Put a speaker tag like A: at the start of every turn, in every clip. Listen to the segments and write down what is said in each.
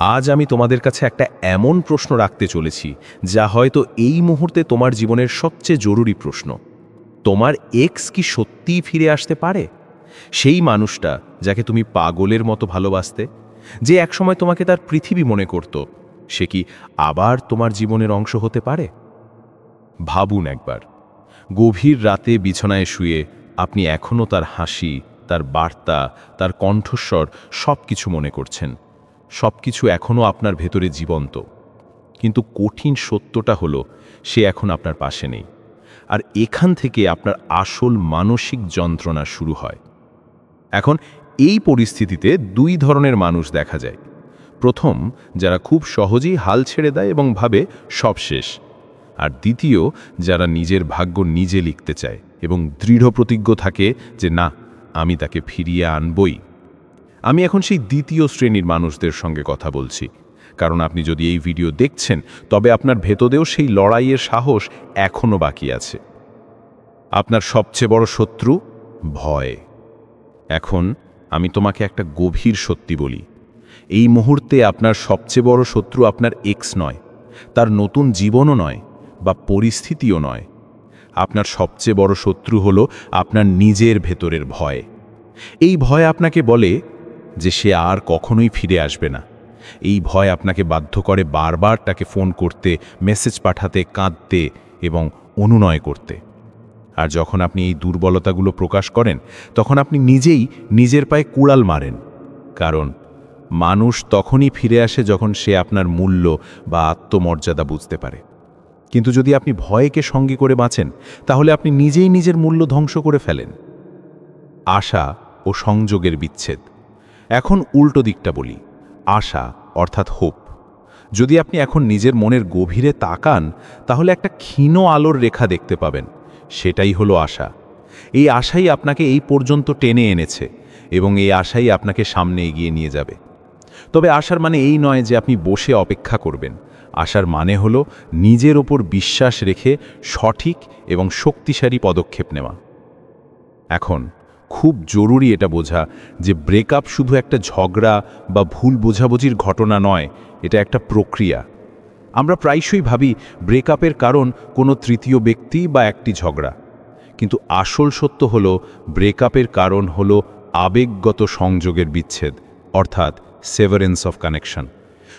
A: আজ আমি তোমাদের কাছে একটা এমন প্রশ্ন রাখতে চলেছি যা হয়তো এই মুহূর্তে তোমার জীবনের সবচেয়ে জরুরি প্রশ্ন। তোমার এক্স কি সত্যিই ফিরে আসতে পারে? সেই মানুষটা যাকে তুমি পাগলের মতো ভালোবাসতে, যে একসময় তোমাকে তার পৃথিবী মনে করত, সে কি আবার তোমার জীবনের অংশ হতে পারে? ভাবুন একবার, গভীর রাতে বিছানায় শুয়ে আপনি এখনও তার হাসি, তার বার্তা, তার কণ্ঠস্বর সব কিছু মনে করছেন। সব কিছু এখনও আপনার ভেতরে জীবন্ত, কিন্তু কঠিন সত্যটা হলো সে এখন আপনার পাশে নেই। আর এখান থেকে আপনার আসল মানসিক যন্ত্রণা শুরু হয়। এখন এই পরিস্থিতিতে দুই ধরনের মানুষ দেখা যায়। প্রথম, যারা খুব সহজেই হাল ছেড়ে দেয় এবং ভাবে সব শেষ। আর দ্বিতীয়, যারা নিজের ভাগ্য নিজে লিখতে চায় এবং দৃঢ় প্রতিজ্ঞ থাকে যে না, আমি তাকে ফিরিয়ে আনবই। আমি এখন সেই দ্বিতীয় শ্রেণীর মানুষদের সঙ্গে কথা বলছি, কারণ আপনি যদি এই ভিডিও দেখছেন তবে আপনার ভেতরেও সেই লড়াইয়ের সাহস এখনও বাকি আছে। আপনার সবচেয়ে বড় শত্রু ভয়। এখন আমি তোমাকে একটা গভীর সত্যি বলি, এই মুহূর্তে আপনার সবচেয়ে বড় শত্রু আপনার এক্স নয়, তার নতুন জীবনও নয়, বা পরিস্থিতিও নয়। আপনার সবচেয়ে বড় শত্রু হলো আপনার নিজের ভেতরের ভয়। এই ভয় আপনাকে বলে যে সে আর কখনোই ফিরে আসবে না। এই ভয় আপনাকে বাধ্য করে বারবার তাকে ফোন করতে, মেসেজ পাঠাতে, কাঁদতে এবং অনুনয় করতে। আর যখন আপনি এই দুর্বলতাগুলো প্রকাশ করেন, তখন আপনি নিজেই নিজের পায়ে কুড়াল মারেন। কারণ মানুষ তখনই ফিরে আসে যখন সে আপনার মূল্য বা আত্মমর্যাদা বুঝতে পারে। কিন্তু যদি আপনি ভয়কে সঙ্গী করে বাঁচেন, তাহলে আপনি নিজেই নিজের মূল্য ধ্বংস করে ফেলেন। আশা ও সংযোগের বিচ্ছেদ। এখন উল্টো দিকটা বলি, আশা অর্থাৎ হোপ। যদি আপনি এখন নিজের মনের গভীরে তাকান, তাহলে একটা ক্ষীণ আলোর রেখা দেখতে পাবেন। সেটাই হলো আশা। এই আশাই আপনাকে এই পর্যন্ত টেনে এনেছে এবং এই আশাই আপনাকে সামনে এগিয়ে নিয়ে যাবে। তবে আশার মানে এই নয় যে আপনি বসে অপেক্ষা করবেন। আশার মানে হলো নিজের ওপর বিশ্বাস রেখে সঠিক এবং শক্তিশালী পদক্ষেপ নেওয়া। এখন খুব জরুরি এটা বোঝা যে ব্রেকআপ শুধু একটা ঝগড়া বা ভুল বোঝাবুঝির ঘটনা নয়, এটা একটা প্রক্রিয়া। আমরা প্রায়শই ভাবি ব্রেকআপের কারণ কোনো তৃতীয় ব্যক্তি বা একটি ঝগড়া, কিন্তু আসল সত্য হলো ব্রেকআপের কারণ হলো আবেগগত সংযোগের বিচ্ছেদ, অর্থাৎ সেভারেন্স অফ কানেকশন।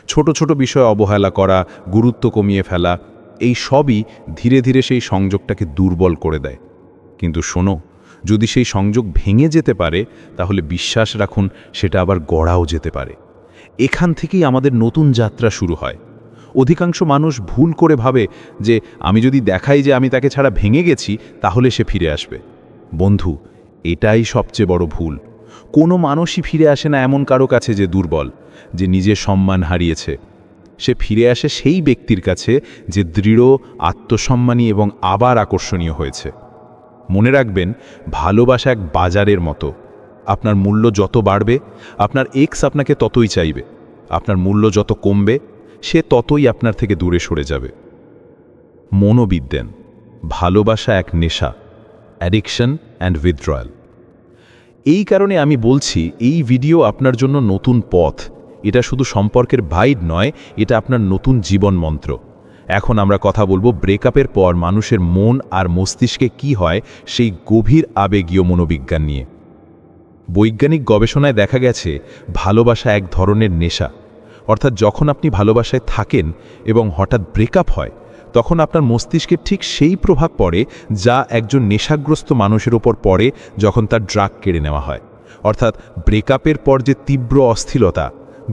A: ছোট ছোট বিষয় অবহেলা করা, গুরুত্ব কমিয়ে ফেলা, এই সবই ধীরে ধীরে সেই সংযোগটাকে দুর্বল করে দেয়। কিন্তু শোনো, যদি সেই সংযোগ ভেঙে যেতে পারে, তাহলে বিশ্বাস রাখুন সেটা আবার গড়াও যেতে পারে। এখান থেকেই আমাদের নতুন যাত্রা শুরু হয়। অধিকাংশ মানুষ ভুল করে ভাবে যে আমি যদি দেখাই যে আমি তাকে ছাড়া ভেঙে গেছি, তাহলে সে ফিরে আসবে। বন্ধু, এটাই সবচেয়ে বড় ভুল। কোনো মানুষই ফিরে আসে না এমন কারো কাছে যে দুর্বল, যে নিজের সম্মান হারিয়েছে। সে ফিরে আসে সেই ব্যক্তির কাছে যে দৃঢ়, আত্মসম্মানী এবং আবার আকর্ষণীয় হয়েছে। মনে রাখবেন, ভালোবাসা এক বাজারের মতো। আপনার মূল্য যত বাড়বে, আপনার এক্স আপনাকে ততই চাইবে। আপনার মূল্য যত কমবে, সে ততই আপনার থেকে দূরে সরে যাবে। মনোবিজ্ঞান, ভালোবাসা এক নেশা, অ্যাডিকশন অ্যান্ড উইথড্রয়াল। এই কারণে আমি বলছি, এই ভিডিও আপনার জন্য নতুন পথ। এটা শুধু সম্পর্কের বাইড নয়, এটা আপনার নতুন জীবন মন্ত্র। এখন আমরা কথা বলবো ব্রেকআপের পর মানুষের মন আর মস্তিষ্কে কি হয় সেই গভীর আবেগীয় মনোবিজ্ঞান নিয়ে। বৈজ্ঞানিক গবেষণায় দেখা গেছে ভালোবাসা এক ধরনের নেশা। অর্থাৎ যখন আপনি ভালোবাসায় থাকেন এবং হঠাৎ ব্রেকআপ হয়, তখন আপনার মস্তিষ্কে ঠিক সেই প্রভাব পড়ে যা একজন নেশাগ্রস্ত মানুষের ওপর পড়ে যখন তার ড্রাগ কেড়ে নেওয়া হয়। অর্থাৎ ব্রেকআপের পর যে তীব্র অস্থিরতা,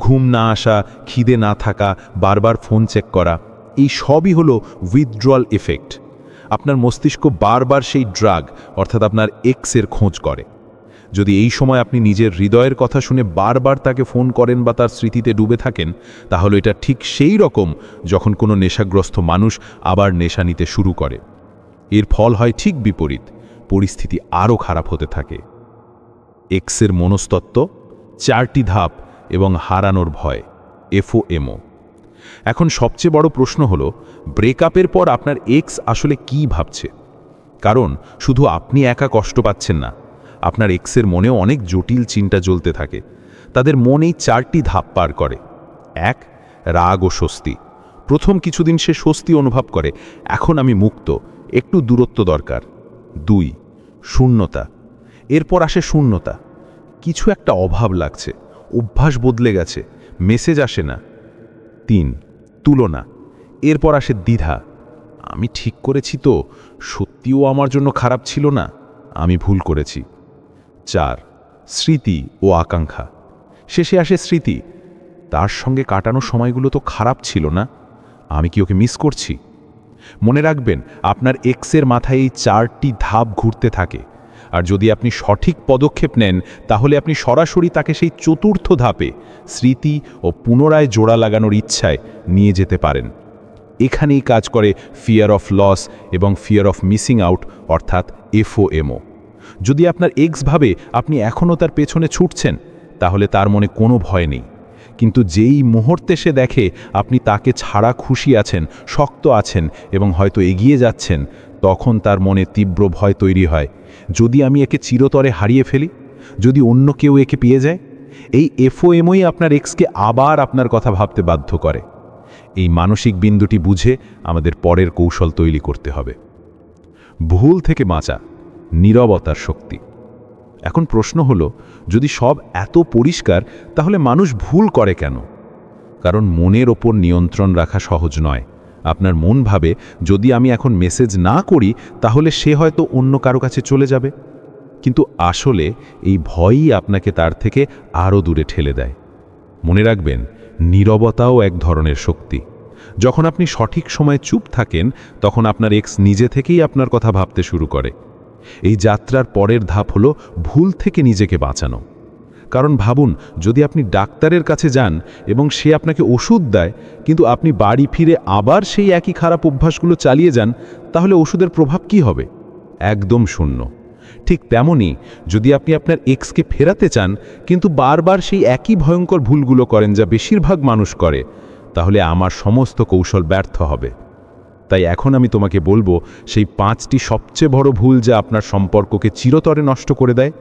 A: ঘুম না আসা, খিদে না থাকা, বারবার ফোন চেক করা, এই সবই হলো উইথড্রয়াল এফেক্ট। আপনার মস্তিষ্ক বারবার সেই ড্রাগ অর্থাৎ আপনার এক্সের খোঁজ করে। যদি এই সময় আপনি নিজের হৃদয়ের কথা শুনে বারবার তাকে ফোন করেন বা তার স্মৃতিতে ডুবে থাকেন, তাহলে এটা ঠিক সেই রকম যখন কোনো নেশাগ্রস্ত মানুষ আবার নেশা নিতে শুরু করে। এর ফল হয় ঠিক বিপরীত, পরিস্থিতি আরও খারাপ হতে থাকে। এক্সের মনস্তত্ত্ব, 4টি ধাপ এবং হারানোর ভয়, FOMO। এখন সবচেয়ে বড় প্রশ্ন হলো, ব্রেকআপের পর আপনার এক্স আসলে কি ভাবছে? কারণ শুধু আপনি একা কষ্ট পাচ্ছেন না, আপনার এক্সের মনেও অনেক জটিল চিন্তা জ্বলতে থাকে। তাদের মন এই 4টি ধাপ পার করে। এক, রাগ ও স্বস্তি। প্রথম কিছুদিন সে স্বস্তি অনুভব করে, এখন আমি মুক্ত, একটু দূরত্ব দরকার। 2, শূন্যতা। এরপর আসে শূন্যতা, কিছু একটা অভাব লাগছে, অভ্যাস বদলে গেছে, মেসেজ আসে না। 3, তুলনা। এরপর আসে দ্বিধা, আমি ঠিক করেছি তো, সত্যিও আমার জন্য খারাপ ছিল না, আমি ভুল করেছি। 4, স্মৃতি ও আকাঙ্ক্ষা। শেষে আসে স্মৃতি, তার সঙ্গে কাটানো সময়গুলো তো খারাপ ছিল না, আমি কি ওকে মিস করছি? মনে রাখবেন, আপনার এক্সের মাথায় এই 4টি ধাপ ঘুরতে থাকে, আর যদি আপনি সঠিক পদক্ষেপ নেন তাহলে আপনি সরাসরি তাকে সেই 4র্থ ধাপে, স্মৃতি ও পুনরায় জোড়া লাগানোর ইচ্ছায় নিয়ে যেতে পারেন। এখানেই কাজ করে ফিয়ার অফ লস এবং ফিয়ার অফ মিসিং আউট, অর্থাৎ FOMO। যদি আপনার এক্স ভাবে আপনি এখনও তার পেছনে ছুটছেন, তাহলে তার মনে কোনো ভয় নেই। কিন্তু যেই মুহূর্তে সে দেখে আপনি তাকে ছাড়া খুশি আছেন, শক্ত আছেন এবং হয়তো এগিয়ে যাচ্ছেন, তখন তার মনে তীব্র ভয় তৈরি হয়, যদি আমি একে চিরতরে হারিয়ে ফেলি, যদি অন্য কেউ একে পেয়ে যায়। এই FOMOই আপনার এক্সকে আবার আপনার কথা ভাবতে বাধ্য করে। এই মানসিক বিন্দুটি বুঝে আমাদের পরের কৌশল তৈরি করতে হবে। ভুল থেকে বাঁচা, নীরবতার শক্তি। এখন প্রশ্ন হলো, যদি সব এত পরিষ্কার, তাহলে মানুষ ভুল করে কেন? কারণ মনের ওপর নিয়ন্ত্রণ রাখা সহজ নয়। আপনার মন ভাবে, যদি আমি এখন মেসেজ না করি তাহলে সে হয়তো অন্য কারো কাছে চলে যাবে। কিন্তু আসলে এই ভয়ই আপনাকে তার থেকে আরও দূরে ঠেলে দেয়। মনে রাখবেন, নীরবতাও এক ধরনের শক্তি। যখন আপনি সঠিক সময়ে চুপ থাকেন, তখন আপনার এক্স নিজে থেকেই আপনার কথা ভাবতে শুরু করে। এই যাত্রার পরের ধাপ হলো ভুল থেকে নিজেকে বাঁচানো। কারণ ভাবুন, যদি আপনি ডাক্তারের কাছে যান এবং সে আপনাকে ওষুধ দেয়, কিন্তু আপনি বাড়ি ফিরে আবার সেই একই খারাপ অভ্যাসগুলো চালিয়ে যান, তাহলে ওষুধের প্রভাব কি হবে? একদম শূন্য। ঠিক তেমনই, যদি আপনি আপনার এক্সকে ফেরাতে চান কিন্তু বারবার সেই একই ভয়ঙ্কর ভুলগুলো করেন যা বেশিরভাগ মানুষ করে, তাহলে আমার সমস্ত কৌশল ব্যর্থ হবে। তাই এখন আমি তোমাকে বলবো সেই 5টি সবচেয়ে বড় ভুল যা আপনার সম্পর্ককে চিরতরে নষ্ট করে দেয়,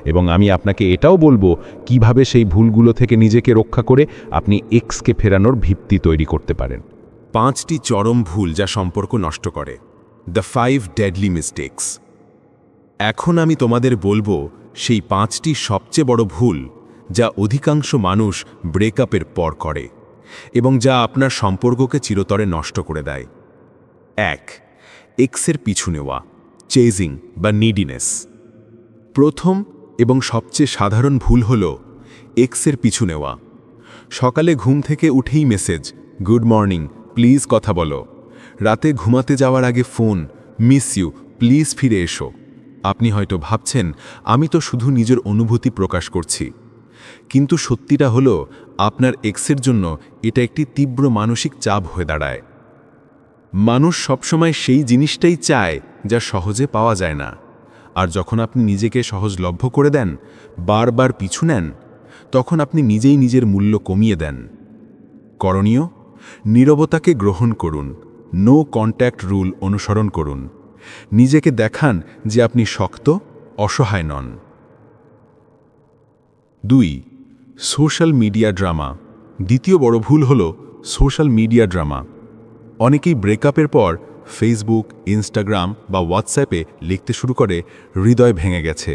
A: এবং আমি আপনাকে এটাও বলবো কিভাবে সেই ভুলগুলো থেকে নিজেকে রক্ষা করে আপনি এক্সকে ফেরানোর ভিত্তি তৈরি করতে পারেন।
B: 5টি চরম ভুল যা সম্পর্ক নষ্ট করে, দ্য 5 ডেডলি মিস্টেকস। এখন আমি তোমাদের বলবো সেই 5টি সবচেয়ে বড় ভুল যা অধিকাংশ মানুষ ব্রেকআপের পর করে এবং যা আপনার সম্পর্ককে চিরতরে নষ্ট করে দেয়। 1, এক্সের পিছু নেওয়া, চেজিং বা নিডিনেস। প্রথম এবং সবচেয়ে সাধারণ ভুল হল এক্সের পিছু নেওয়া। সকালে ঘুম থেকে উঠেই মেসেজ, গুড মর্নিং, প্লিজ কথা বলো। রাতে ঘুমাতে যাওয়ার আগে ফোন, মিস ইউ, প্লিজ ফিরে এসো। আপনি হয়তো ভাবছেন, আমি তো শুধু নিজের অনুভূতি প্রকাশ করছি। কিন্তু সত্যিটা হলো, আপনার এক্সের জন্য এটা একটি তীব্র মানসিক চাপ হয়ে দাঁড়ায়। মানুষ সবসময় সেই জিনিসটাই চায় যা সহজে পাওয়া যায় না। আর যখন আপনি নিজেকে সহজলভ্য করে দেন, বারবার পিছু নেন, তখন আপনি নিজেই নিজের মূল্য কমিয়ে দেন। করণীয়, নীরবতাকে গ্রহণ করুন, নো কন্ট্যাক্ট রুল অনুসরণ করুন। নিজেকে দেখান যে আপনি শক্ত, অসহায় নন। 2, সোশ্যাল মিডিয়া ড্রামা। দ্বিতীয় বড় ভুল হল সোশ্যাল মিডিয়া ড্রামা। অনেকেই ব্রেকআপের পর ফেসবুক, ইনস্টাগ্রাম বা হোয়াটসঅ্যাপে লিখতে শুরু করে, হৃদয় ভেঙে গেছে,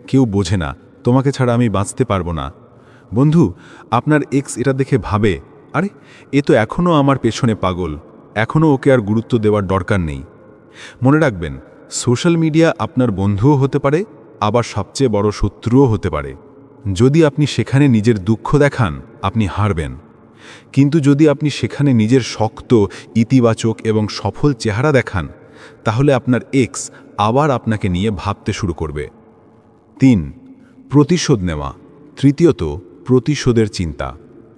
B: কেউ বোঝে না, তোমাকে ছাড়া আমি বাঁচতে পারবো না। বন্ধু, আপনার এক্স এটা দেখে ভাবে, আরে এ তো এখনও আমার পেছনে পাগল, এখনও ওকে আর গুরুত্ব দেওয়ার দরকার নেই। মনে রাখবেন, সোশ্যাল মিডিয়া আপনার বন্ধুও হতে পারে, আবার সবচেয়ে বড় শত্রুও হতে পারে। যদি আপনি সেখানে নিজের দুঃখ দেখান, আপনি হারবেন। কিন্তু যদি আপনি সেখানে নিজের শক্ত, ইতিবাচক এবং সফল চেহারা দেখান, তাহলে আপনার এক্স আবার আপনাকে নিয়ে ভাবতে শুরু করবে। 3, প্রতিশোধ নেওয়া। তৃতীয়ত, প্রতিশোধের চিন্তা।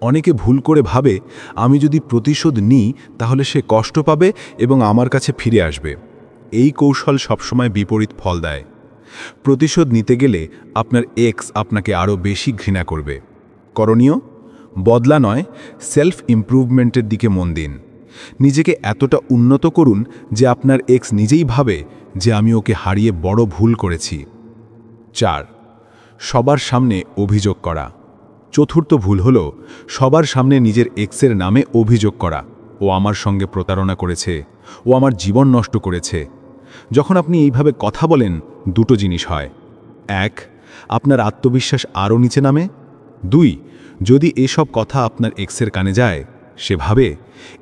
B: অনেকে ভুল করে ভাবে, আমি যদি প্রতিশোধ নিই তাহলে সে কষ্ট পাবে এবং আমার কাছে ফিরে আসবে। এই কৌশল সবসময় বিপরীত ফল দেয়। প্রতিশোধ নিতে গেলে আপনার এক্স আপনাকে আরও বেশি ঘৃণা করবে। করণীয়, বদলা নয়, সেলফ ইমপ্রুভমেন্টের দিকে মন দিন। নিজেকে এতটা উন্নত করুন যে আপনার এক্স নিজেই ভাবে যে আমি ওকে হারিয়ে বড় ভুল করেছি। 4, সবার সামনে অভিযোগ করা। চতুর্থ ভুল হলো সবার সামনে নিজের এক্সের নামে অভিযোগ করা, ও আমার সঙ্গে প্রতারণা করেছে, ও আমার জীবন নষ্ট করেছে। যখন আপনি এইভাবে কথা বলেন, দুটো জিনিস হয়। এক, আপনার আত্মবিশ্বাস আরও নিচে নামে। দুই, যদি এসব কথা আপনার এক্সের কানে যায়, সে ভাবে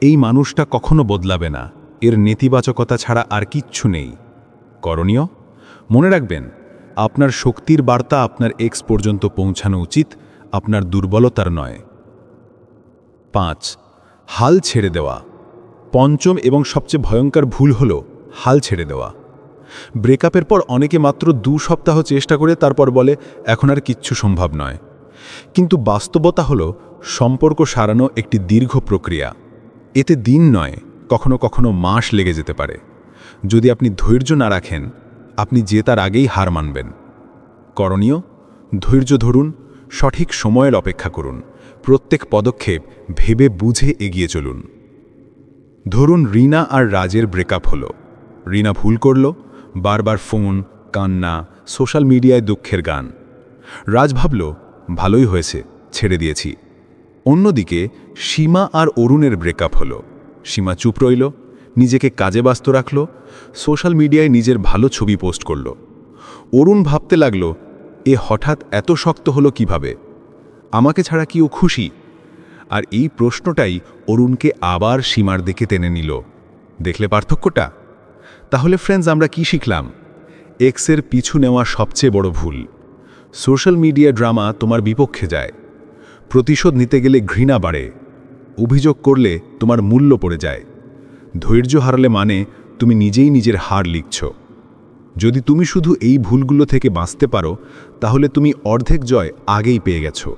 B: এই মানুষটা কখনো বদলাবে না, এর নেতিবাচকতা ছাড়া আর কিচ্ছু নেই। করণীয়, মনে রাখবেন, আপনার শক্তির বার্তা আপনার এক্স পর্যন্ত পৌঁছানো উচিত, আপনার দুর্বলতার নয়। 5. হাল ছেড়ে দেওয়া। পঞ্চম এবং সবচেয়ে ভয়ঙ্কর ভুল হল হাল ছেড়ে দেওয়া। ব্রেকআপের পর অনেকে মাত্র 2 সপ্তাহ চেষ্টা করে তারপর বলে এখন আর কিচ্ছু সম্ভব নয়। কিন্তু বাস্তবতা হল সম্পর্ক সারানো একটি দীর্ঘ প্রক্রিয়া। এতে দিন নয়, কখনো কখনো মাস লেগে যেতে পারে। যদি আপনি ধৈর্য না রাখেন, আপনি জেতার আগেই হার মানবেন। করণীয়, ধৈর্য ধরুন, সঠিক সময়ের অপেক্ষা করুন, প্রত্যেক পদক্ষেপ ভেবে বুঝে এগিয়ে চলুন। ধরুন রিনা আর রাজের ব্রেকআপ হলো। রিনা ভুল করল, বারবার ফোন, কান্না, সোশ্যাল মিডিয়ায় দুঃখের গান। রাজ ভাবল ভালোই হয়েছে, ছেড়ে দিয়েছি। অন্যদিকে সীমা আর অরুণের ব্রেকআপ হলো। সীমা চুপ রইল, নিজেকে কাজে ব্যস্ত রাখল, সোশ্যাল মিডিয়ায় নিজের ভালো ছবি পোস্ট করল। অরুণ ভাবতে লাগল, এ হঠাৎ এত শক্ত হলো কিভাবে? আমাকে ছাড়া কি ও খুশি? আর এই প্রশ্নটাই অরুণকে আবার সীমার দিকে টেনে নিল। দেখলে পার্থক্যটা? তাহলে ফ্রেন্ডস, আমরা কি শিখলাম? এক্সের পিছু নেওয়া সবচেয়ে বড় ভুল। সোশ্যাল মিডিয়া ড্রামা তোমার বিপক্ষে যায়। প্রতিশোধ নিতে গেলে ঘৃণা বাড়ে। অভিযোগ করলে তোমার মূল্য পড়ে যায়। ধৈর্য হারালে মানে তুমি নিজেই নিজের হার লিখছ। যদি তুমি শুধু এই ভুলগুলো থেকে বাঁচতে পারো, তাহলে তুমি অর্ধেক জয় আগেই পেয়ে গেছো।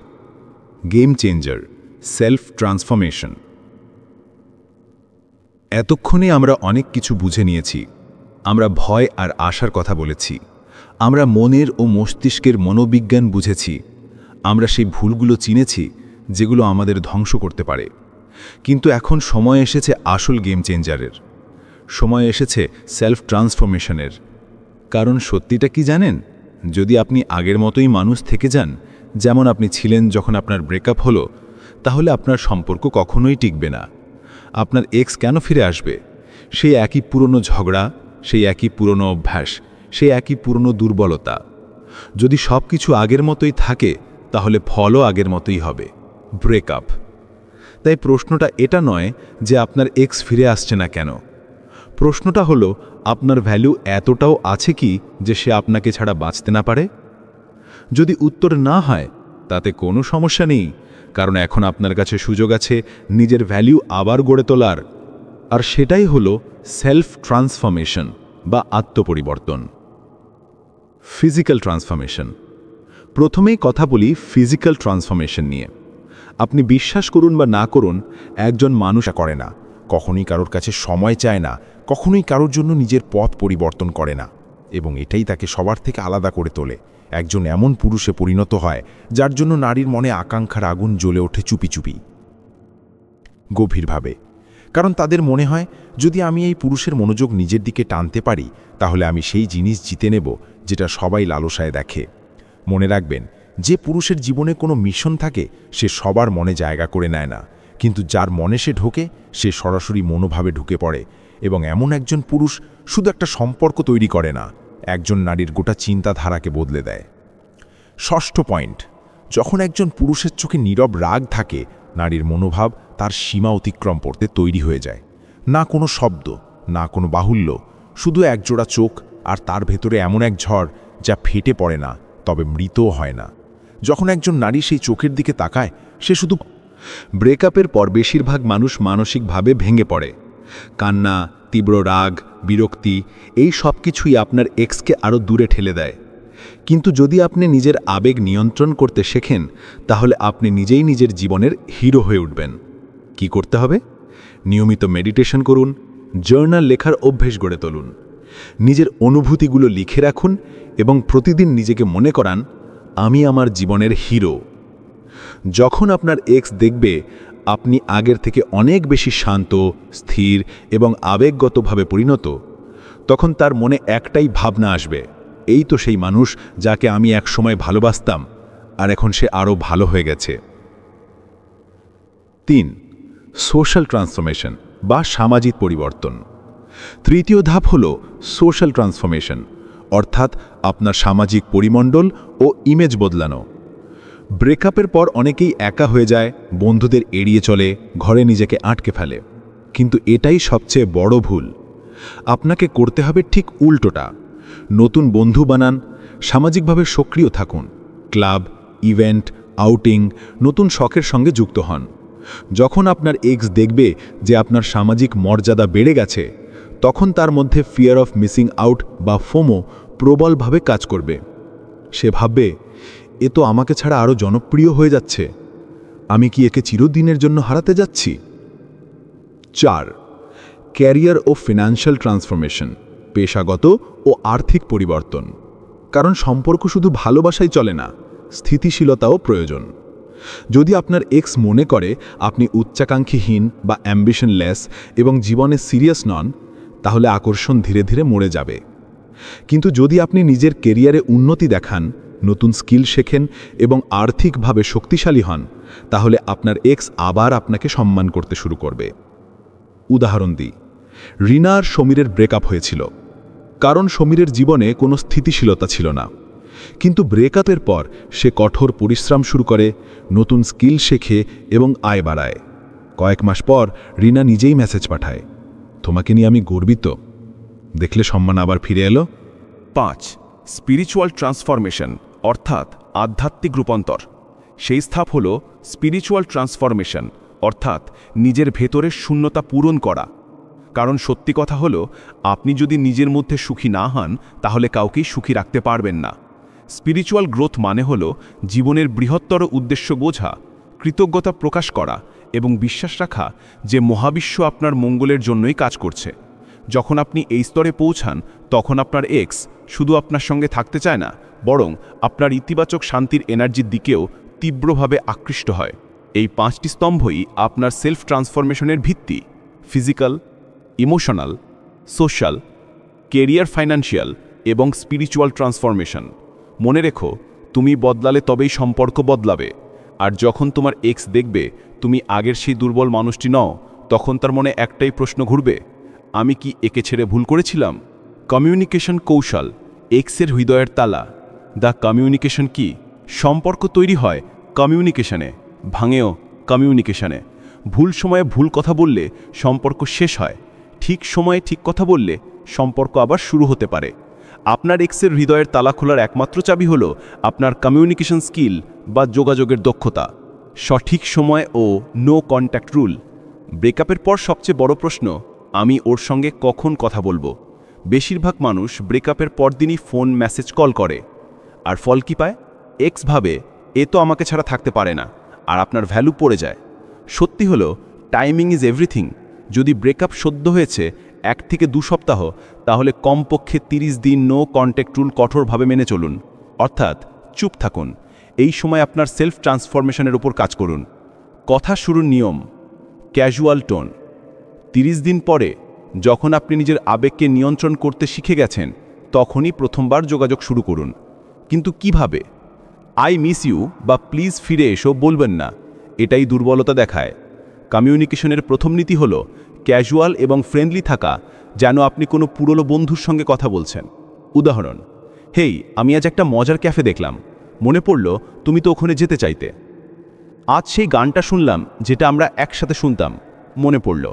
B: Game changer, self transformation. এতক্ষণে আমরা অনেক কিছু বুঝে নিয়েছি। আমরা ভয় আর আশার কথা বলেছি। আমরা মনের ও মস্তিষ্কের মনোবিজ্ঞান বুঝেছি। আমরা সেই ভুলগুলো চিনেছি যেগুলো আমাদের ধ্বংস করতে পারে। কিন্তু এখন সময় এসেছে আসল গেম চেঞ্জারের। সময় এসেছে সেলফ ট্রান্সফরমেশনের। কারণ সত্যিটা কি জানেন? যদি আপনি আগের মতোই মানুষ থেকে যান, যেমন আপনি ছিলেন যখন আপনার ব্রেকআপ হলো, তাহলে আপনার সম্পর্ক কখনোই টিকবে না। আপনার এক্স কেন ফিরে আসবে? সেই একই পুরনো ঝগড়া, সেই একই পুরনো অভ্যাস, সেই একই পুরনো দুর্বলতা। যদি সব কিছু আগের মতোই থাকে, তাহলে ফলও আগের মতোই হবে, ব্রেকআপ। তাই প্রশ্নটা এটা নয় যে আপনার এক্স ফিরে আসছে না কেন। প্রশ্নটা হলো, আপনার ভ্যালু এতটাও আছে কি যে সে আপনাকে ছাড়া বাঁচতে না পারে? যদি উত্তর না হয়, তাতে কোনো সমস্যা নেই, কারণ এখন আপনার কাছে সুযোগ আছে নিজের ভ্যালু আবার গড়ে তোলার। আর সেটাই হলো সেলফ ট্রান্সফরমেশন বা আত্মপরিবর্তন। Physical transformation. প্রথমেই কথা বলি ফিজিক্যাল ট্রান্সফরমেশন নিয়ে। আপনি বিশ্বাস করুন বা না করুন, একজন মানুষ
C: করে না, কখনোই কারোর কাছে সময় চায় না, কখনোই কারোর জন্য নিজের পথ পরিবর্তন করে না, এবং এটাই তাকে সবার থেকে আলাদা করে তোলে। একজন এমন পুরুষে পরিণত হয় যার জন্য নারীর মনে আকাঙ্ক্ষার আগুন জ্বলে ওঠে চুপি চুপি, গভীরভাবে। কারণ তাদের মনে হয়, যদি আমি এই পুরুষের মনোযোগ নিজের দিকে টানতে পারি, তাহলে আমি সেই জিনিস জিতে নেব যেটা সবাই লালসায় দেখে। মনে রাখবেন, যে পুরুষের জীবনে কোনো মিশন থাকে সে সবার মনে জায়গা করে নেয় না, কিন্তু যার মনে সে ঢোকে সে সরাসরি মনোভাবে ঢুকে পড়ে। এবং এমন একজন পুরুষ শুধু একটা সম্পর্ক তৈরি করে না, একজন নারীর গোটা চিন্তাধারাকে বদলে দেয়। ষষ্ঠ পয়েন্ট, যখন একজন পুরুষের চোখে নীরব রাগ থাকে, নারীর মনোভাব তার সীমা অতিক্রম করতে তৈরি হয়ে যায়। না কোনো শব্দ, না কোনো বাহুল্য, শুধু একজোড়া চোখ, আর তার ভেতরে এমন এক ঝড় যা ফেটে পড়ে না, তবে মৃতও হয় না। যখন একজন নারী সেই চোখের দিকে তাকায়, সে শুধু
B: ব্রেকআপের পর বেশিরভাগ মানুষ মানসিকভাবে ভেঙে পড়ে। কান্না, তীব্র রাগ, বিরক্তি, এই সব কিছুই আপনার এক্সকে আরও দূরে ঠেলে দেয়। কিন্তু যদি আপনি নিজের আবেগ নিয়ন্ত্রণ করতে শেখেন, তাহলে আপনি নিজেই নিজের জীবনের হিরো হয়ে উঠবেন। কি করতে হবে? নিয়মিত মেডিটেশন করুন, জার্নাল লেখার অভ্যেস গড়ে তুলুন, নিজের অনুভূতিগুলো লিখে রাখুন এবং প্রতিদিন নিজেকে মনে করান, আমি আমার জীবনের হিরো। যখন আপনার এক্স দেখবে আপনি আগের থেকে অনেক বেশি শান্ত, স্থির এবং আবেগগতভাবে পরিণত, তখন তার মনে একটাই ভাবনা আসবে, এই তো সেই মানুষ যাকে আমি একসময় ভালোবাসতাম, আর এখন সে আরও ভালো হয়ে গেছে। 3. সোশ্যাল ট্রান্সফরমেশন বা সামাজিক পরিবর্তন। তৃতীয় ধাপ হল সোশ্যাল ট্রান্সফরমেশন, অর্থাৎ আপনার সামাজিক পরিমণ্ডল ও ইমেজ বদলানো। ব্রেকআপের পর অনেকেই একা হয়ে যায়, বন্ধুদের এড়িয়ে চলে, ঘরে নিজেকে আটকে ফেলে। কিন্তু এটাই সবচেয়ে বড় ভুল। আপনাকে করতে হবে ঠিক উল্টোটা। নতুন বন্ধু বানান, সামাজিকভাবে সক্রিয় থাকুন, ক্লাব, ইভেন্ট, আউটিং, নতুন শখের সঙ্গে যুক্ত হন। যখন আপনার এক্স দেখবে যে আপনার সামাজিক মর্যাদা বেড়ে গেছে, তখন তার মধ্যে ফিয়ার অফ মিসিং আউট বা ফোমো প্রবলভাবে কাজ করবে। সে ভাববে, এ তো আমাকে ছাড়া আরও জনপ্রিয় হয়ে যাচ্ছে, আমি কি একে চিরদিনের জন্য হারাতে যাচ্ছি? 4. ক্যারিয়ার ও ফিনান্সিয়াল ট্রান্সফরমেশন, পেশাগত ও আর্থিক পরিবর্তন। কারণ সম্পর্ক শুধু ভালোবাসাই চলে না, স্থিতিশীলতাও প্রয়োজন। যদি আপনার এক্স মনে করে আপনি উচ্চাকাঙ্ক্ষীহীন বা অ্যাম্বিশনলেস এবং জীবনে সিরিয়াস নন, তাহলে আকর্ষণ ধীরে ধীরে মরে যাবে। কিন্তু যদি আপনি নিজের কেরিয়ারে উন্নতি দেখান, নতুন স্কিল শেখেন এবং আর্থিকভাবে শক্তিশালী হন, তাহলে আপনার এক্স আবার আপনাকে সম্মান করতে শুরু করবে। উদাহরণ দিই, রিনা আর সমীরের ব্রেকআপ হয়েছিল, কারণ সমীরের জীবনে কোনো স্থিতিশীলতা ছিল না। কিন্তু ব্রেকআপের পর সে কঠোর পরিশ্রম শুরু করে, নতুন স্কিল শেখে এবং আয় বাড়ায়। কয়েক মাস পর রিনা নিজেই মেসেজ পাঠায়, তোমাকে নিয়ে আমি গর্বিত। দেখলে সম্মান আবার ফিরে এলো।
A: 5. স্পিরিচুয়াল ট্রান্সফরমেশন, অর্থাৎ আধ্যাত্মিক রূপান্তর। সেই ধাপ হল স্পিরিচুয়াল ট্রান্সফরমেশন, অর্থাৎ নিজের ভেতরের শূন্যতা পূরণ করা। কারণ সত্যি কথা হলো, আপনি যদি নিজের মধ্যে সুখী না হন, তাহলে কাউকেই সুখী রাখতে পারবেন না। স্পিরিচুয়াল গ্রোথ মানে হল জীবনের বৃহত্তর উদ্দেশ্য বোঝা, কৃতজ্ঞতা প্রকাশ করা এবং বিশ্বাস রাখা যে মহাবিশ্ব আপনার মঙ্গলের জন্যই কাজ করছে। যখন আপনি এই স্তরে পৌঁছান, তখন আপনার এক্স শুধু আপনার সঙ্গে থাকতে চায় না, বরং আপনার ইতিবাচক শান্তির এনার্জির দিকেও তীব্রভাবে আকৃষ্ট হয়। এই 5টি স্তম্ভই আপনার সেলফ ট্রান্সফরমেশনের ভিত্তি: physical, emotional, social, career, financial এবং স্পিরিচুয়াল ট্রান্সফরমেশন। মনে রেখো, তুমি বদলালে তবেই সম্পর্ক বদলাবে। আর যখন তোমার এক্স দেখবে তুমি আগের সেই দুর্বল মানুষটি নও, তখন তার মনে একটাই প্রশ্ন ঘুরবে, আমি কি একে ছেড়ে ভুল করেছিলাম? কমিউনিকেশন কৌশল, এক্সের হৃদয়ের তালা। দ্য কমিউনিকেশন কি? সম্পর্ক তৈরি হয় কমিউনিকেশনে, ভাঙেও কমিউনিকেশনে। ভুল সময়ে ভুল কথা বললে সম্পর্ক শেষ হয়, ঠিক সময়ে ঠিক কথা বললে সম্পর্ক আবার শুরু হতে পারে। আপনার এক্সের হৃদয়ের তালা খোলার একমাত্র চাবি হল আপনার কমিউনিকেশন স্কিল বা যোগাযোগের দক্ষতা, সঠিক সময় ও নো কন্ট্যাক্ট রুল। ব্রেকআপের পর সবচেয়ে বড় প্রশ্ন, আমি ওর সঙ্গে কখন কথা বলবো? বেশিরভাগ মানুষ ব্রেকআপের পরদিনই ফোন, মেসেজ, কল করে। আর ফল কি পায়? এক্স ভাবে, এ তো আমাকে ছাড়া থাকতে পারে না, আর আপনার ভ্যালু পড়ে যায়। সত্যি হলো, টাইমিং ইজ এভরিথিং। যদি ব্রেকআপ সদ্য হয়েছে 1 থেকে 2 সপ্তাহ, তাহলে কমপক্ষে 30 দিন নো কন্ট্যাক্ট রুল কঠোরভাবে মেনে চলুন, অর্থাৎ চুপ থাকুন। এই সময় আপনার সেলফ ট্রান্সফরমেশনের উপর কাজ করুন। কথা শুরুর নিয়ম: ক্যাজুয়াল টোন। 30 দিন পরে যখন আপনি নিজের আবেগকে নিয়ন্ত্রণ করতে শিখে গেছেন, তখনই প্রথমবার যোগাযোগ শুরু করুন। কিন্তু কিভাবে? আই মিস ইউ বা প্লিজ ফিরে এসো বলবেন না, এটাই দুর্বলতা দেখায়। কমিউনিকেশনের প্রথম নীতি হল ক্যাজুয়াল এবং ফ্রেন্ডলি থাকা, যেন আপনি কোনো পুরনো বন্ধুর সঙ্গে কথা বলছেন। উদাহরণ: হেই, আমি আজ একটা মজার ক্যাফে দেখলাম, মনে পড়ল তুমি তো ওখানে যেতে চাইতে। আজ সেই গানটা শুনলাম যেটা আমরা একসাথে শুনতাম, মনে পড়ল।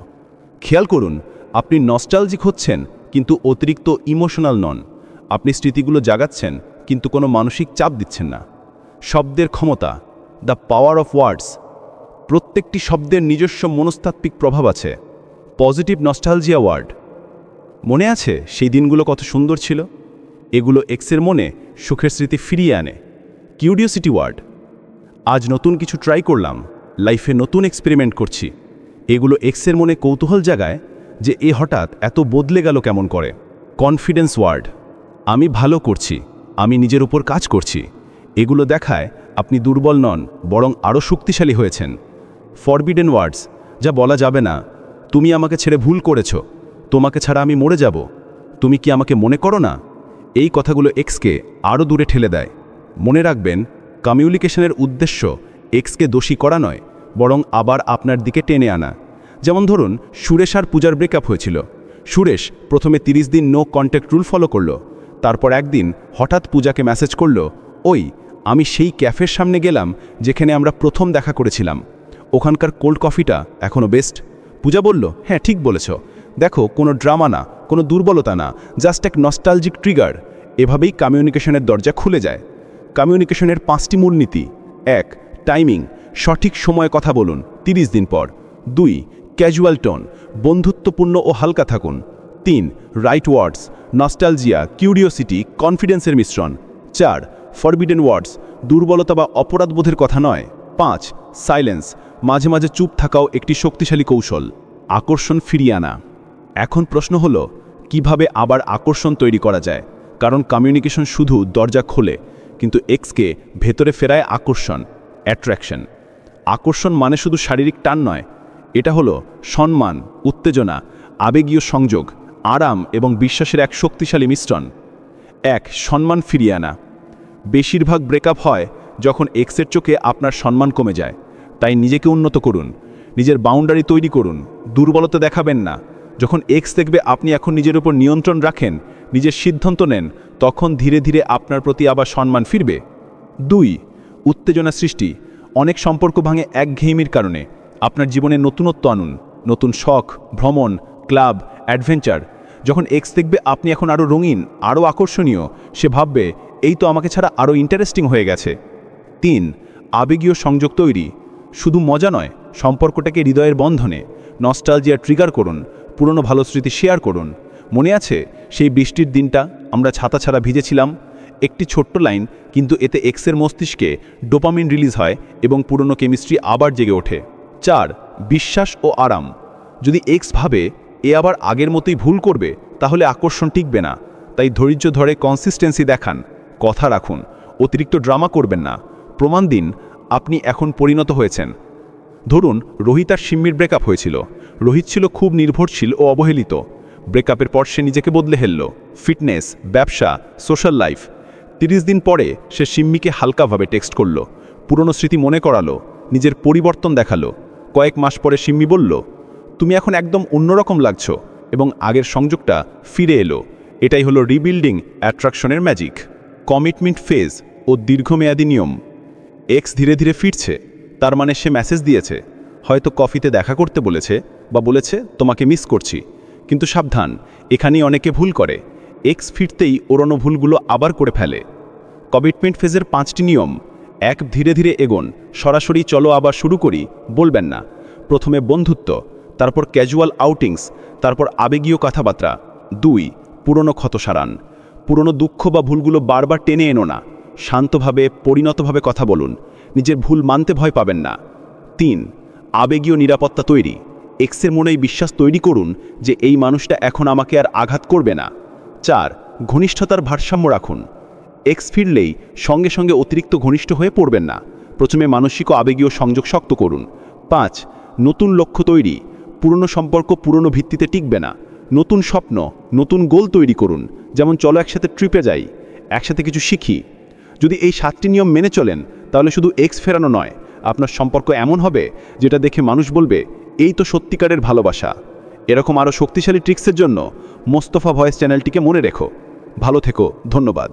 A: খেয়াল করুন, আপনি নস্টালজিক হচ্ছেন কিন্তু অতিরিক্ত ইমোশনাল নন। আপনি স্মৃতিগুলো জাগাচ্ছেন কিন্তু কোনো মানসিক চাপ দিচ্ছেন না। শব্দের ক্ষমতা, দ্য পাওয়ার অফ ওয়ার্ডস। প্রত্যেকটি শব্দের নিজস্ব মনস্তাত্ত্বিক প্রভাব আছে। Positive nostalgia word. মনে আছে সেই দিনগুলো কত সুন্দর ছিল? এগুলো এক্সের মনে সুখের স্মৃতি ফিরিয়ে আনে। Curiosity word. আজ নতুন কিছু ট্রাই করলাম, লাইফে নতুন এক্সপেরিমেন্ট করছি। এগুলো এক্সের মনে কৌতূহল জাগায় যে এ হঠাৎ এত বদলে গেল কেমন করে। Confidence word. আমি ভালো করছি, আমি নিজের উপর কাজ করছি। এগুলো দেখায় আপনি দুর্বল নন, বরং আরও শক্তিশালী হয়েছেন। ফরবিডেন ওয়ার্ডস, যা বলা যাবে না। তুমি আমাকে ছেড়ে ভুল করেছ, তোমাকে ছাড়া আমি মরে যাব, তুমি কি আমাকে মনে করো না? এই কথাগুলো এক্সকে আরও দূরে ঠেলে দেয়। মনে রাখবেন,
B: কমিউনিকেশনের উদ্দেশ্য এক্সকে দোষী করা নয়, বরং আবার আপনার দিকে টেনে আনা। যেমন ধরুন, সুরেশ আর পূজার ব্রেকআপ হয়েছিল। সুরেশ প্রথমে 30 দিন নো কন্ট্যাক্ট রুল ফলো করল। তারপর একদিন হঠাৎ পূজাকে মেসেজ করল, ওই আমি সেই ক্যাফের সামনে গেলাম যেখানে আমরা প্রথম দেখা করেছিলাম, ওখানকার কোল্ড কফিটা এখনও বেস্ট। পূজা বলল, হ্যাঁ ঠিক বলেছ, দেখো কোনো ড্রামা না, কোনো দুর্বলতা না, জাস্ট এক নস্টালজিক ট্রিগার। এভাবেই কমিউনিকেশনের দরজা খুলে যায়। কমিউনিকেশনের 5টি মূলনীতি: 1. টাইমিং, সঠিক সময়ে কথা বলুন 30 দিন পর। 2. ক্যাজুয়াল টোন, বন্ধুত্বপূর্ণ ও হালকা থাকুন। 3. রাইট ওয়ার্ডস, নস্টালজিয়া, কিউরিওসিটি, কনফিডেন্সের মিশ্রণ। 4. ফরবিডেন ওয়ার্ডস, দুর্বলতা বা অপরাধবোধের কথা নয়। 5. সাইলেন্স, মাঝে মাঝে চুপ থাকাও একটি শক্তিশালী কৌশল। আকর্ষণ ফিরিয়ে আনা। এখন প্রশ্ন হলো, কিভাবে আবার আকর্ষণ তৈরি করা যায়? কারণ কমিউনিকেশন শুধু দরজা খোলে, কিন্তু এক্সকে ভেতরে ফেরায় আকর্ষণ, অ্যাট্রাকশন। আকর্ষণ মানে শুধু শারীরিক টান নয়, এটা হলো সম্মান, উত্তেজনা, আবেগীয় সংযোগ, আরাম এবং বিশ্বাসের এক শক্তিশালী মিশ্রণ। 1. সম্মান ফিরিয়ে আনা। বেশিরভাগ ব্রেকআপ হয় যখন এক্সের চোখে আপনার সম্মান কমে যায়। তাই নিজেকে উন্নত করুন, নিজের বাউন্ডারি তৈরি করুন, দুর্বলতা দেখাবেন না। যখন এক্স দেখবে আপনি এখন নিজের উপর নিয়ন্ত্রণ রাখেন, নিজের সিদ্ধান্ত নেন, তখন ধীরে ধীরে আপনার প্রতি আবার সম্মান ফিরবে। 2. উত্তেজনা সৃষ্টি। অনেক সম্পর্ক ভাঙে একঘেয়েমির কারণে। আপনার জীবনে নতুনত্ব আনুন, নতুন শখ, ভ্রমণ, ক্লাব, অ্যাডভেঞ্চার। যখন এক্স দেখবে আপনি এখন আরও রঙিন, আরও আকর্ষণীয়, সে ভাববে এই তো আমাকে ছাড়া আরও ইন্টারেস্টিং হয়ে গেছে। 3. আবেগীয় সংযোগ তৈরি। শুধু মজা নয়, সম্পর্কটাকে হৃদয়ের বন্ধনে নস্টালজিয়া ট্রিগার করুন, পুরনো ভালো স্মৃতি শেয়ার করুন। মনে আছে সেই বৃষ্টির দিনটা আমরা ছাতা ছাড়া ভিজেছিলাম? একটি ছোট্ট লাইন, কিন্তু এতে এক্সের মস্তিষ্কে ডোপামিন রিলিজ হয় এবং পুরনো কেমিস্ট্রি আবার জেগে ওঠে। 4. বিশ্বাস ও আরাম। যদি এক্স ভাবে এ আবার আগের মতোই ভুল করবে, তাহলে আকর্ষণ টিকবে না। তাই ধৈর্য ধরে কনসিস্টেন্সি দেখান, কথা রাখুন, অতিরিক্ত ড্রামা করবেন না। প্রমাণ দিন আপনি এখন পরিণত হয়েছেন। ধরুন, রোহিত আর সিম্মির ব্রেকআপ হয়েছিল। রোহিত ছিল খুব নির্ভরশীল ও অবহেলিত। ব্রেকআপের পর সে নিজেকে বদলে ফেলল, ফিটনেস, ব্যবসা, সোশ্যাল লাইফ। 30 দিন পরে সে সিম্মিকে হালকাভাবে টেক্সট করল, পুরনো স্মৃতি মনে করালো, নিজের পরিবর্তন দেখালো। কয়েক মাস পরে সিম্মি বলল, তুমি এখন একদম অন্যরকম লাগছো, এবং আগের সংযোগটা ফিরে এলো। এটাই হলো রিবিল্ডিং অ্যাট্রাকশনের ম্যাজিক। কমিটমেন্ট ফেজ ও দীর্ঘমেয়াদী নিয়ম। এক্স ধীরে ধীরে ফিরছে, তার মানে সে মেসেজ দিয়েছে, হয়তো কফিতে দেখা করতে বলেছে, বা বলেছে তোমাকে মিস করছি। কিন্তু সাবধান, এখানেই অনেকে ভুল করে। এক্স ফিরতেই ওরনো ভুলগুলো আবার করে ফেলে। কমিটমেন্ট ফেজের 5টি নিয়ম। 1. ধীরে ধীরে এগোন, সরাসরি চলো আবার শুরু করি বলবেন না। প্রথমে বন্ধুত্ব, তারপর ক্যাজুয়াল আউটিংস, তারপর আবেগীয় কথাবার্তা। 2. পুরনো ক্ষত সারান। পুরনো দুঃখ বা ভুলগুলো বারবার টেনে এনো না, শান্তভাবে, পরিণতভাবে কথা বলুন, নিজের ভুল মানতে ভয় পাবেন না। 3. আবেগীয় নিরাপত্তা তৈরি। এক্সের মনেই বিশ্বাস তৈরি করুন যে এই মানুষটা এখন আমাকে আর আঘাত করবে না। 4. ঘনিষ্ঠতার ভারসাম্য রাখুন। এক্স ফিরলেই সঙ্গে সঙ্গে অতিরিক্ত ঘনিষ্ঠ হয়ে পড়বেন না, প্রথমে মানসিক ও আবেগীয় সংযোগ শক্ত করুন। 5. নতুন লক্ষ্য তৈরি। পুরনো সম্পর্ক পুরনো ভিত্তিতে টিকবে না। নতুন স্বপ্ন, নতুন গোল তৈরি করুন, যেমন চলো একসাথে ট্রিপে যাই, একসাথে কিছু শিখি। যদি এই 7টি নিয়ম মেনে চলেন, তাহলে শুধু এক্স ফেরানো নয়, আপনার সম্পর্ক এমন হবে যেটা দেখে মানুষ বলবে এই তো সত্যিকারের ভালোবাসা। এরকম আরও শক্তিশালী ট্রিক্সের জন্য মোস্তফা ভয়েস চ্যানেলটিকে মনে রেখো। ভালো থেকো, ধন্যবাদ।